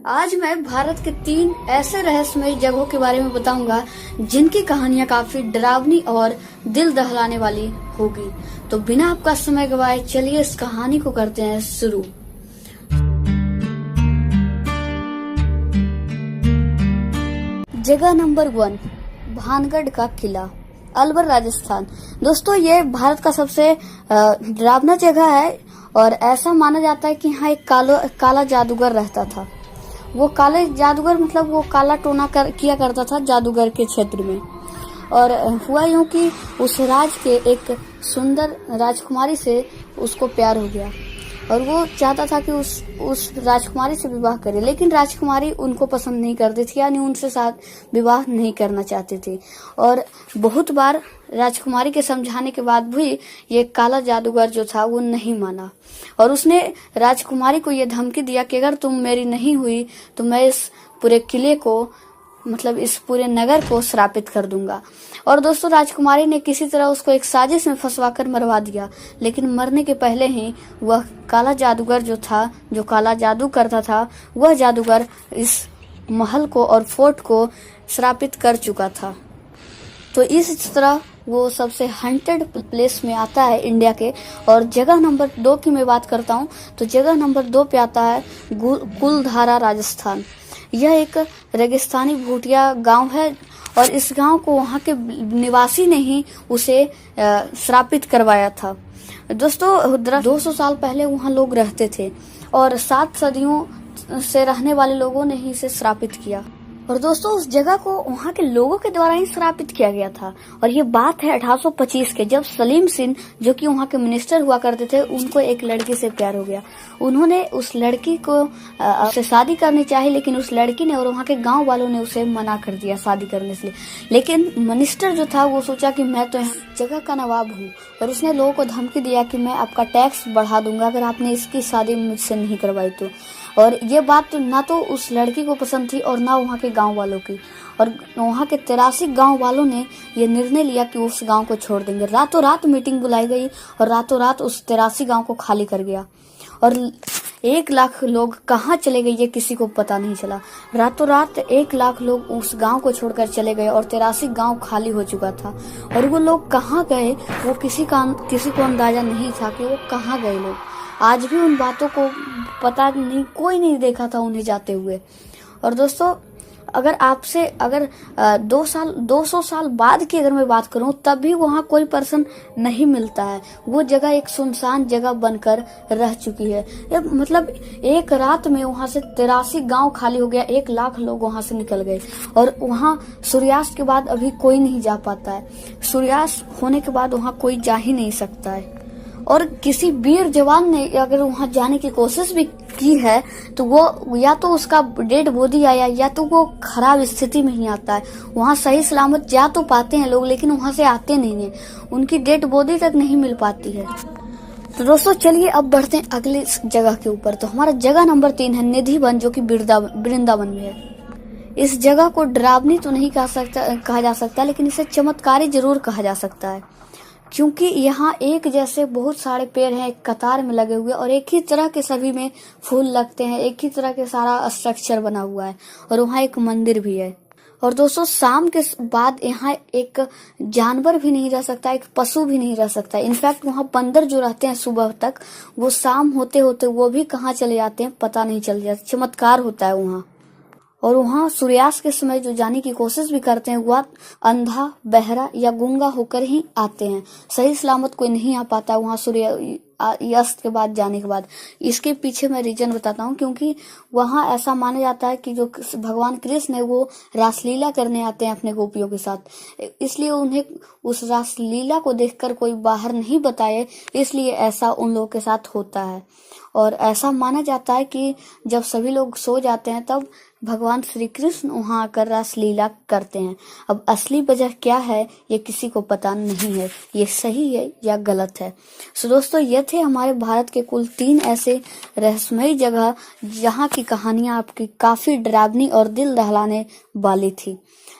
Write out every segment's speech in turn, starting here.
आज मैं भारत के 3 ऐसे रहस्यमय जगहों के बारे में बताऊंगा जिनकी कहानियां काफी डरावनी और दिल दहलाने वाली होगी। तो बिना आपका समय गवाए चलिए इस कहानी को करते हैं शुरू। जगह नंबर 1, भानगढ़ का किला, अलवर, राजस्थान। दोस्तों, ये भारत का सबसे डरावना जगह है और ऐसा माना जाता है कि यहाँ एक काला जादूगर रहता था। वो काले जादूगर मतलब वो काला टोना किया करता था जादूगर के क्षेत्र में। और हुआ यूं कि उस राज के एक सुंदर राजकुमारी से उसको प्यार हो गया और वो चाहता था कि उस राजकुमारी से विवाह करे, लेकिन राजकुमारी उनको पसंद नहीं करती थी, यानी उनसे साथ विवाह नहीं करना चाहती थी। और बहुत बार राजकुमारी के समझाने के बाद भी ये काला जादूगर जो था वो नहीं माना और उसने राजकुमारी को ये धमकी दिया कि अगर तुम मेरी नहीं हुई तो मैं इस पूरे किले को मतलब इस पूरे नगर को श्रापित कर दूंगा। और दोस्तों, राजकुमारी ने किसी तरह उसको एक साजिश में फंसवाकर मरवा दिया, लेकिन मरने के पहले ही वह काला जादूगर जो था, जो काला जादू करता था, वह जादूगर इस महल को और फोर्ट को श्रापित कर चुका था। तो इस तरह वो सबसे हंटेड प्लेस में आता है इंडिया के। और जगह नंबर 2 की मैं बात करता हूँ तो जगह नंबर 2 पे आता है कुलधारा, राजस्थान। यह एक रेगिस्तानी भूटिया गांव है और इस गांव को वहां के निवासी ने ही उसे श्रापित करवाया था। दोस्तों, 200 साल पहले वहां लोग रहते थे और 7 सदियों से रहने वाले लोगों ने ही इसे श्रापित किया। और दोस्तों, उस जगह को वहां के लोगों के द्वारा ही श्रापित किया गया था। और ये बात है 1825 के, जब सलीम सिंह जो कि वहां के मिनिस्टर हुआ करते थे, उनको एक लड़की से प्यार हो गया। उन्होंने उस लड़की को से शादी करनी चाहिए, लेकिन उस लड़की ने और वहां के गांव वालों ने उसे मना कर दिया शादी करने से। लेकिन मिनिस्टर जो था वो सोचा कि मैं तो यहाँ जगह का नवाब हूँ और उसने लोगों को धमकी दिया कि मैं आपका टैक्स बढ़ा दूंगा अगर आपने इसकी शादी मुझसे नहीं करवाई तो। और ये बात ना तो उस लड़की को पसंद थी और ना वहाँ के गांव वालों की। और वहाँ के 83 गांव वालों ने ये निर्णय लिया कि उस गांव को छोड़ देंगे। रातों रात मीटिंग बुलाई गई और रातों रात उस 83 गांव को खाली कर गया। और 1 लाख लोग कहाँ चले गए ये किसी को पता नहीं चला। रातों रात 1 लाख लोग उस गांव को छोड़कर चले गए और 83 गांव खाली हो चुका था। और वो लोग कहाँ गए वो किसी को अंदाजा नहीं था कि वो कहाँ गए लोग। आज भी उन बातों को पता नहीं, कोई नहीं देखा था उन्हें जाते हुए। और दोस्तों, अगर 200 साल बाद की अगर मैं बात करूं तब भी वहां कोई पर्सन नहीं मिलता है। वो जगह एक सुनसान जगह बनकर रह चुकी है। मतलब एक रात में वहां से 83 गांव खाली हो गया, 1 लाख लोग वहां से निकल गए। और वहां सूर्यास्त के बाद अभी कोई नहीं जा पाता है। सूर्यास्त होने के बाद वहां कोई जा ही नहीं सकता है। और किसी वीर जवान ने अगर वहां जाने की कोशिश भी की है तो वो या तो उसका डेड बॉडी आया या तो वो खराब स्थिति में ही आता है। वहां सही सलामत जा तो पाते हैं लोग, लेकिन वहां से आते नहीं है, उनकी डेड बॉडी तक नहीं मिल पाती है। तो दोस्तों, चलिए अब बढ़ते हैं अगली जगह के ऊपर। तो हमारा जगह नंबर 3 है निधि वन, जो कि वृंदावन में है। इस जगह को डरावनी तो नहीं कहा जा सकता, लेकिन इसे चमत्कारी जरूर कहा जा सकता है, क्योंकि यहाँ एक जैसे बहुत सारे पेड़ हैं एक कतार में लगे हुए और एक ही तरह के सभी में फूल लगते हैं, एक ही तरह के सारा स्ट्रक्चर बना हुआ है और वहाँ एक मंदिर भी है। और दोस्तों, शाम के बाद यहाँ एक जानवर भी नहीं रह सकता, एक पशु भी नहीं रह सकता। इनफैक्ट वहाँ बंदर जो रहते हैं सुबह तक, वो शाम होते होते वो भी कहाँ चले जाते हैं पता नहीं चल जाता। चमत्कार होता है वहाँ। और वहाँ सूर्यास्त के समय जो जाने की कोशिश भी करते हैं वह अंधा, बहरा या गूंगा होकर ही आते हैं। सही सलामत कोई नहीं आ पाता वहाँ सूर्यास्त के बाद जाने के बाद। इसके पीछे मैं रीजन बताता हूँ, क्योंकि वहाँ ऐसा माना जाता है कि जो भगवान कृष्ण है वो रासलीला करने आते हैं अपने गोपियों के साथ, इसलिए उन्हें उस रासलीला को देखकर कोई बाहर नहीं बताए, इसलिए ऐसा उन लोगों के साथ होता है। और ऐसा माना जाता है कि जब सभी लोग सो जाते हैं तब भगवान श्री कृष्ण वहां आकर रासलीला करते हैं। अब असली वजह क्या है ये किसी को पता नहीं है, ये सही है या गलत है। सो दोस्तों, ये थे हमारे भारत के कुल 3 ऐसे रहस्यमयी जगह जहां की कहानियां आपकी काफी डरावनी और दिल दहलाने वाली थी।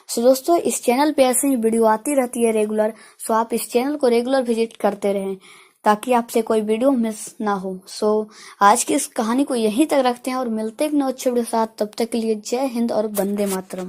सो दोस्तों, इस चैनल पे ऐसे ही वीडियो आती रहती है रेगुलर, सो आप इस चैनल को रेगुलर विजिट करते रहें। ताकि आपसे कोई वीडियो मिस ना हो। सो आज की इस कहानी को यहीं तक रखते हैं और मिलते हैं एक नए अच्छे वीडियो के साथ। तब तक के लिए जय हिंद और वंदे मातरम।